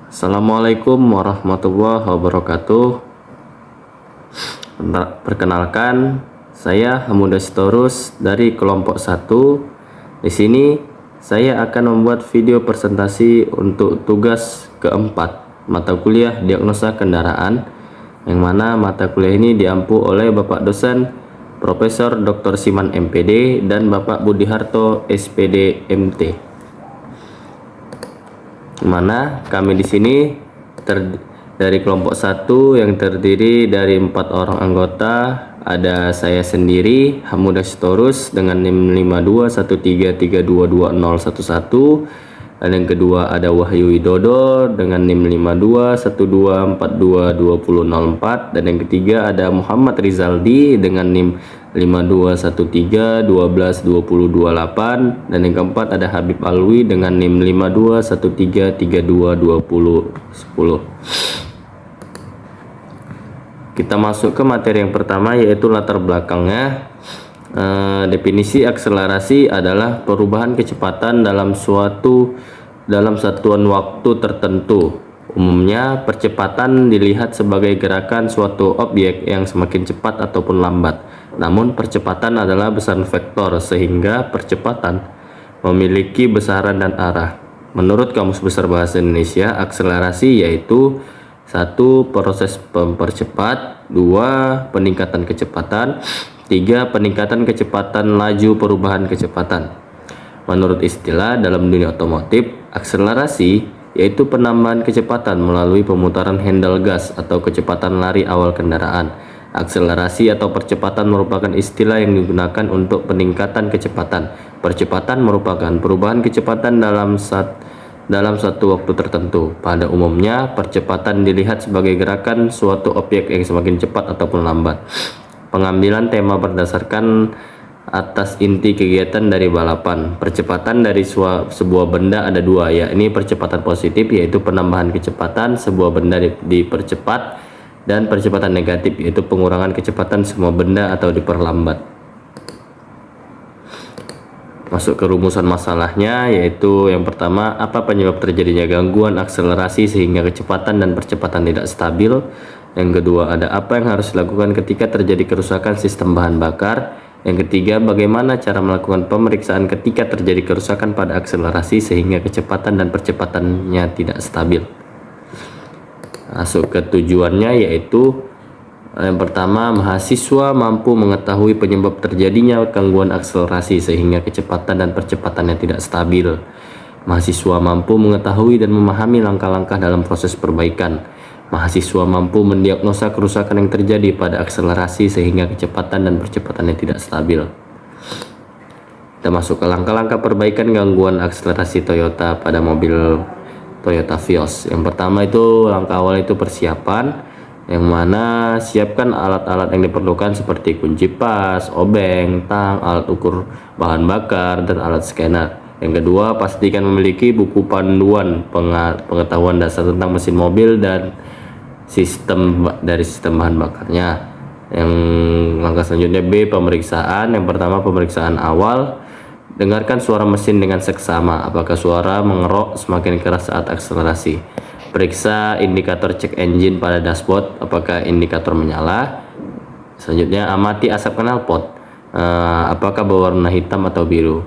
Assalamualaikum warahmatullahi wabarakatuh. Perkenalkan, saya Hamuda Sitorus dari kelompok 1. Di sini saya akan membuat video presentasi untuk tugas keempat mata kuliah diagnosa kendaraan, yang mana mata kuliah ini diampu oleh Bapak dosen Profesor Dr. Siman MPD dan Bapak Budiharto SPD MT. Mana kami di sini dari kelompok 1 yang terdiri dari 4 orang anggota. Ada saya sendiri, Hamuda Sitorus, dengan NIM 5213322011, dan yang kedua ada Wahyu Widodo dengan NIM 5212422004, dan yang ketiga ada Muhammad Rizaldi dengan NIM 5213122028, dan yang keempat ada Habib Alwi dengan NIM 5213322010. Kita masuk ke materi yang pertama, yaitu latar belakangnya. Definisi akselerasi adalah perubahan kecepatan dalam satuan waktu tertentu. Umumnya percepatan dilihat sebagai gerakan suatu objek yang semakin cepat ataupun lambat. Namun percepatan adalah besaran vektor, sehingga percepatan memiliki besaran dan arah. Menurut Kamus Besar Bahasa Indonesia, akselerasi yaitu 1. Proses mempercepat, 2. Peningkatan kecepatan, 3. Peningkatan kecepatan laju perubahan kecepatan. Menurut istilah dalam dunia otomotif, akselerasi yaitu penambahan kecepatan melalui pemutaran handle gas atau kecepatan lari awal kendaraan. Akselerasi atau percepatan merupakan istilah yang digunakan untuk peningkatan kecepatan. Percepatan merupakan perubahan kecepatan dalam satu waktu tertentu. Pada umumnya, percepatan dilihat sebagai gerakan suatu objek yang semakin cepat ataupun lambat. Pengambilan tema berdasarkan atas inti kegiatan dari balapan. Percepatan dari sebuah benda ada dua, yakni percepatan positif yaitu penambahan kecepatan sebuah benda dipercepat, dan percepatan negatif yaitu pengurangan kecepatan semua benda atau diperlambat. Masuk ke rumusan masalahnya, yaitu yang pertama, apa penyebab terjadinya gangguan akselerasi sehingga kecepatan dan percepatan tidak stabil. Yang kedua, ada apa yang harus dilakukan ketika terjadi kerusakan sistem bahan bakar. Yang ketiga, bagaimana cara melakukan pemeriksaan ketika terjadi kerusakan pada akselerasi sehingga kecepatan dan percepatannya tidak stabil. Masuk ke tujuannya, yaitu yang pertama, mahasiswa mampu mengetahui penyebab terjadinya gangguan akselerasi sehingga kecepatan dan percepatannya tidak stabil. Mahasiswa mampu mengetahui dan memahami langkah-langkah dalam proses perbaikan. Mahasiswa mampu mendiagnosa kerusakan yang terjadi pada akselerasi sehingga kecepatan dan percepatannya tidak stabil. Kita masuk ke langkah-langkah perbaikan gangguan akselerasi Toyota pada mobil Toyota Vios. Yang pertama itu langkah awal itu persiapan, yang mana siapkan alat-alat yang diperlukan seperti kunci pas, obeng, tang, alat ukur bahan bakar, dan alat scanner. Yang kedua, pastikan memiliki buku panduan pengetahuan dasar tentang mesin mobil dan sistem bahan bakarnya. Yang langkah selanjutnya B, pemeriksaan. Yang pertama, pemeriksaan awal. Dengarkan suara mesin dengan seksama. Apakah suara mengerok semakin keras saat akselerasi? Periksa indikator check engine pada dashboard, apakah indikator menyala. Selanjutnya, amati asap knalpot, apakah berwarna hitam atau biru.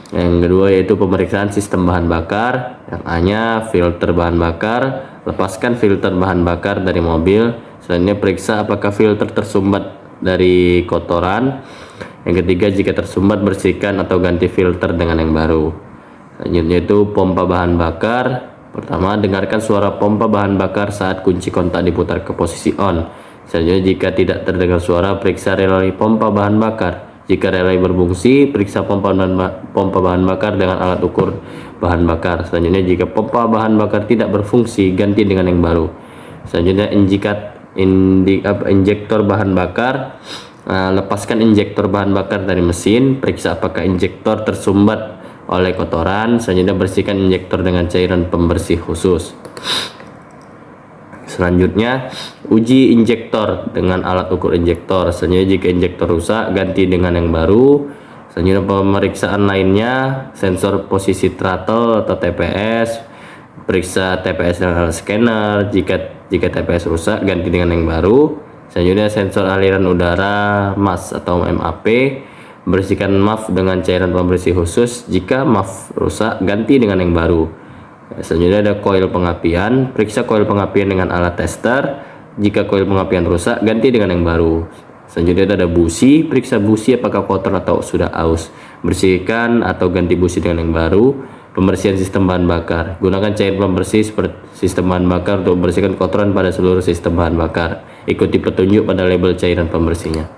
Yang kedua yaitu pemeriksaan sistem bahan bakar. Yang A-nya filter bahan bakar, lepaskan filter bahan bakar dari mobil. Selanjutnya, periksa apakah filter tersumbat dari kotoran. Yang ketiga, jika tersumbat, bersihkan atau ganti filter dengan yang baru. Selanjutnya itu pompa bahan bakar. Pertama, dengarkan suara pompa bahan bakar saat kunci kontak diputar ke posisi on. Selanjutnya, jika tidak terdengar suara, periksa relay pompa bahan bakar. Jika relay berfungsi, periksa pompa bahan bakar dengan alat ukur bahan bakar. Selanjutnya, jika pompa bahan bakar tidak berfungsi, ganti dengan yang baru. Selanjutnya, injektor bahan bakar. Lepaskan injektor bahan bakar dari mesin. Periksa apakah injektor tersumbat oleh kotoran. Selanjutnya, bersihkan injektor dengan cairan pembersih khusus. Selanjutnya, uji injektor dengan alat ukur injektor. Selanjutnya, jika injektor rusak, ganti dengan yang baru. Selanjutnya, pemeriksaan lainnya, sensor posisi throttle atau TPS, periksa TPS dengan alat scanner. Jika TPS rusak, ganti dengan yang baru. Selanjutnya sensor aliran udara MAS atau MAP, bersihkan MAF dengan cairan pembersih khusus. Jika MAF rusak, ganti dengan yang baru. Selanjutnya ada koil pengapian, periksa koil pengapian dengan alat tester. Jika koil pengapian rusak, ganti dengan yang baru. Selanjutnya ada busi, periksa busi apakah kotor atau sudah aus. Bersihkan atau ganti busi dengan yang baru. Pembersihan sistem bahan bakar, gunakan cairan pembersih seperti sistem bahan bakar untuk membersihkan kotoran pada seluruh sistem bahan bakar. Ikuti petunjuk pada label cairan pembersihnya.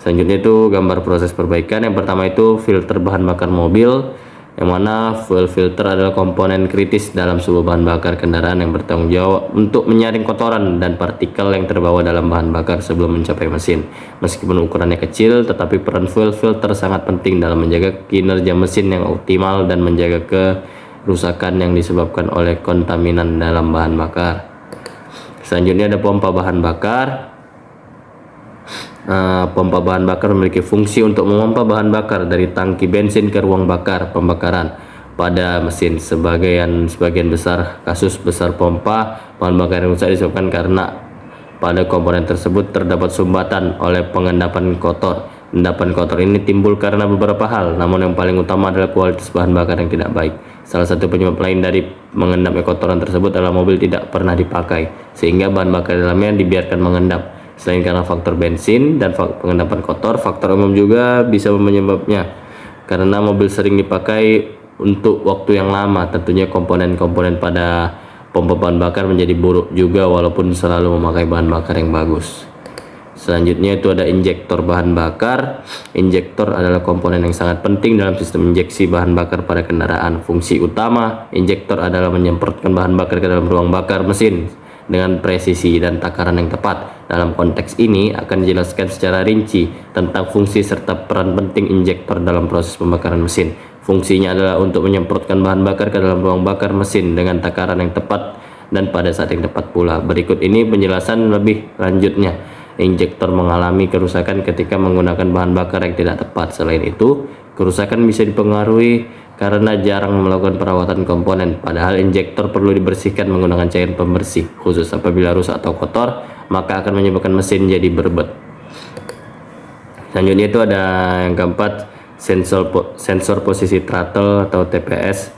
Selanjutnya itu gambar proses perbaikan. Yang pertama itu filter bahan bakar mobil, yang mana fuel filter adalah komponen kritis dalam sebuah bahan bakar kendaraan yang bertanggung jawab untuk menyaring kotoran dan partikel yang terbawa dalam bahan bakar sebelum mencapai mesin. Meskipun ukurannya kecil, tetapi peran fuel filter sangat penting dalam menjaga kinerja mesin yang optimal dan menjaga kerusakan yang disebabkan oleh kontaminan dalam bahan bakar. Selanjutnya ada pompa bahan bakar. Pompa bahan bakar memiliki fungsi untuk memompa bahan bakar dari tangki bensin ke ruang bakar pembakaran pada mesin. Sebagian besar kasus besar pompa bahan bakar yang rusak disebabkan karena pada komponen tersebut terdapat sumbatan oleh pengendapan kotor. Endapan kotor ini timbul karena beberapa hal, namun yang paling utama adalah kualitas bahan bakar yang tidak baik. Salah satu penyebab lain dari mengendapnya kotoran tersebut adalah mobil tidak pernah dipakai, sehingga bahan bakar dalamnya dibiarkan mengendap. Selain karena faktor bensin dan pengendapan kotor, faktor umum juga bisa menyebabnya karena mobil sering dipakai untuk waktu yang lama. Tentunya komponen-komponen pada pompa bahan bakar menjadi buruk juga walaupun selalu memakai bahan bakar yang bagus. Selanjutnya itu ada injektor bahan bakar. Injektor adalah komponen yang sangat penting dalam sistem injeksi bahan bakar pada kendaraan. Fungsi utama injektor adalah menyemprotkan bahan bakar ke dalam ruang bakar mesin dengan presisi dan takaran yang tepat. Dalam konteks ini akan dijelaskan secara rinci tentang fungsi serta peran penting injektor dalam proses pembakaran mesin. Fungsinya adalah untuk menyemprotkan bahan bakar ke dalam ruang bakar mesin dengan takaran yang tepat dan pada saat yang tepat pula. Berikut ini penjelasan lebih lanjutnya. Injektor mengalami kerusakan ketika menggunakan bahan bakar yang tidak tepat. Selain itu, kerusakan bisa dipengaruhi karena jarang melakukan perawatan komponen. Padahal injektor perlu dibersihkan menggunakan cairan pembersih khusus. Apabila rusak atau kotor, maka akan menyebabkan mesin jadi berbet. Selanjutnya itu ada yang keempat, sensor posisi throttle atau TPS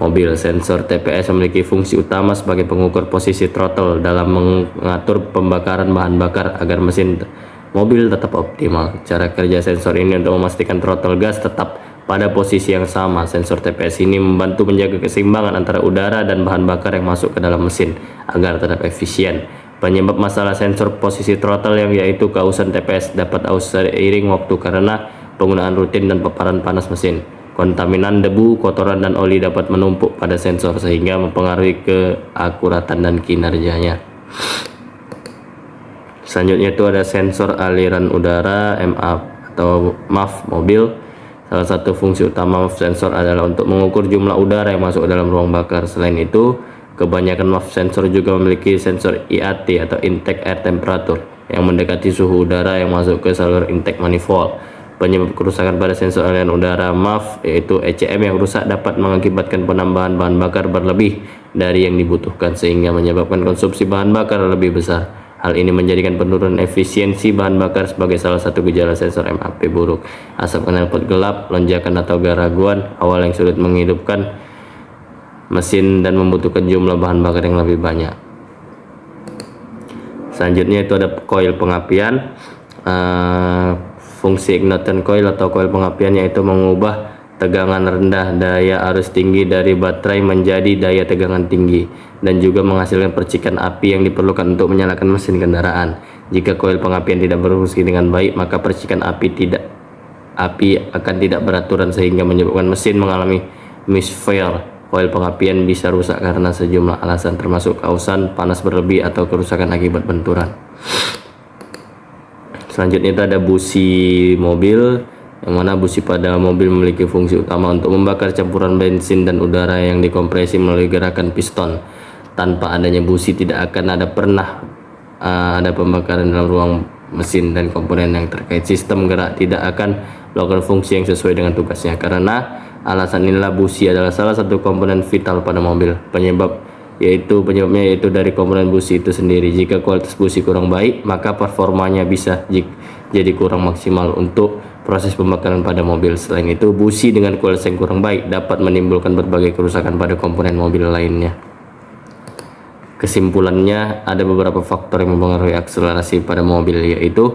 mobil. Sensor TPS memiliki fungsi utama sebagai pengukur posisi throttle dalam mengatur pembakaran bahan bakar agar mesin mobil tetap optimal. Cara kerja sensor ini untuk memastikan throttle gas tetap pada posisi yang sama. Sensor TPS ini membantu menjaga keseimbangan antara udara dan bahan bakar yang masuk ke dalam mesin agar tetap efisien. Penyebab masalah sensor posisi throttle yang yaitu keausan TPS dapat aus seiring waktu karena penggunaan rutin dan paparan panas mesin. Kontaminan debu, kotoran, dan oli dapat menumpuk pada sensor sehingga mempengaruhi keakuratan dan kinerjanya. Selanjutnya itu ada sensor aliran udara MAF mobil. Salah satu fungsi utama MAF sensor adalah untuk mengukur jumlah udara yang masuk ke dalam ruang bakar. Selain itu, kebanyakan MAF sensor juga memiliki sensor IAT atau intake air temperature yang mendekati suhu udara yang masuk ke saluran intake manifold. Penyebab kerusakan pada sensor aliran udara MAF yaitu ECM yang rusak dapat mengakibatkan penambahan bahan bakar berlebih dari yang dibutuhkan sehingga menyebabkan konsumsi bahan bakar lebih besar. Hal ini menjadikan penurunan efisiensi bahan bakar sebagai salah satu gejala sensor MAP buruk. Asap knalpot gelap, lonjakan atau garaguan awal yang sulit menghidupkan mesin dan membutuhkan jumlah bahan bakar yang lebih banyak. Selanjutnya itu ada koil pengapian. Fungsi ignition coil atau koil pengapian yaitu mengubah tegangan rendah daya arus tinggi dari baterai menjadi daya tegangan tinggi dan juga menghasilkan percikan api yang diperlukan untuk menyalakan mesin kendaraan. Jika koil pengapian tidak berfungsi dengan baik, maka percikan api akan tidak beraturan sehingga menyebabkan mesin mengalami misfire. Koil pengapian bisa rusak karena sejumlah alasan termasuk keausan, panas berlebih, atau kerusakan akibat benturan. Selanjutnya itu ada busi mobil, yang mana busi pada mobil memiliki fungsi utama untuk membakar campuran bensin dan udara yang dikompresi melalui gerakan piston. Tanpa adanya busi tidak akan ada pembakaran dalam ruang mesin dan komponen yang terkait. Sistem gerak tidak akan melakukan fungsi yang sesuai dengan tugasnya karena Alasan inilah busi adalah salah satu komponen vital pada mobil. Penyebabnya yaitu dari komponen busi itu sendiri. Jika kualitas busi kurang baik, maka performanya bisa jadi kurang maksimal untuk proses pembakaran pada mobil. Selain itu, busi dengan kualitas yang kurang baik dapat menimbulkan berbagai kerusakan pada komponen mobil lainnya. Kesimpulannya, ada beberapa faktor yang mempengaruhi akselerasi pada mobil, yaitu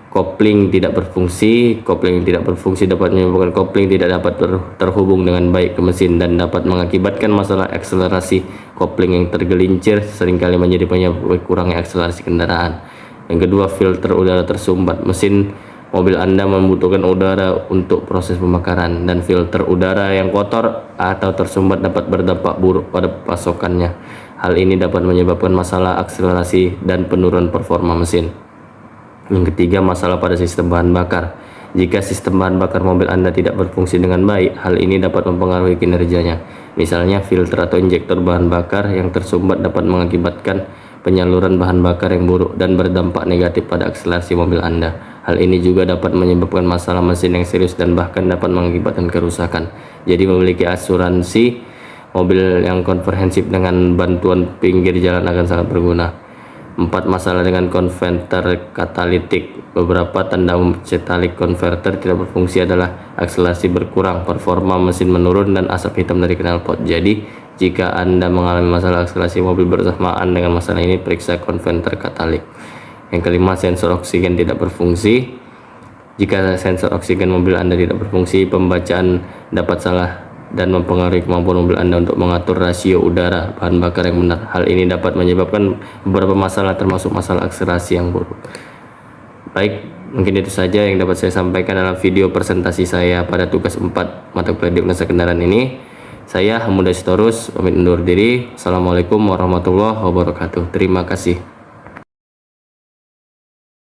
kopling tidak berfungsi. Kopling yang tidak berfungsi dapat menyebabkan kopling tidak dapat terhubung dengan baik ke mesin dan dapat mengakibatkan masalah akselerasi. Kopling yang tergelincir seringkali menjadi penyebab kurangnya akselerasi kendaraan. Yang kedua, filter udara tersumbat. Mesin mobil Anda membutuhkan udara untuk proses pembakaran, dan filter udara yang kotor atau tersumbat dapat berdampak buruk pada pasokannya. Hal ini dapat menyebabkan masalah akselerasi dan penurunan performa mesin. Yang ketiga, masalah pada sistem bahan bakar. Jika sistem bahan bakar mobil Anda tidak berfungsi dengan baik, hal ini dapat mempengaruhi kinerjanya. Misalnya, filter atau injektor bahan bakar yang tersumbat dapat mengakibatkan penyaluran bahan bakar yang buruk dan berdampak negatif pada akselerasi mobil Anda. Hal ini juga dapat menyebabkan masalah mesin yang serius dan bahkan dapat mengakibatkan kerusakan. Jadi, memiliki asuransi mobil yang komprehensif dengan bantuan pinggir jalan akan sangat berguna. 4. Masalah dengan konverter katalitik. Beberapa tanda catalytic converter tidak berfungsi adalah akselerasi berkurang, performa mesin menurun, dan asap hitam dari knalpot. Jadi, jika Anda mengalami masalah akselerasi mobil bersamaan dengan masalah ini, periksa konverter katalitik. Yang kelima, sensor oksigen tidak berfungsi. Jika sensor oksigen mobil Anda tidak berfungsi, pembacaan dapat salah dan mempengaruhi kemampuan mobil Anda untuk mengatur rasio udara bahan bakar yang benar. Hal ini dapat menyebabkan beberapa masalah, termasuk masalah akselerasi yang buruk. Baik, mungkin itu saja yang dapat saya sampaikan dalam video presentasi saya pada tugas 4 mata kuliah diagnosa kendaraan ini. Saya Hamuda Sitorus, pamit undur diri. Assalamualaikum warahmatullahi wabarakatuh. Terima kasih.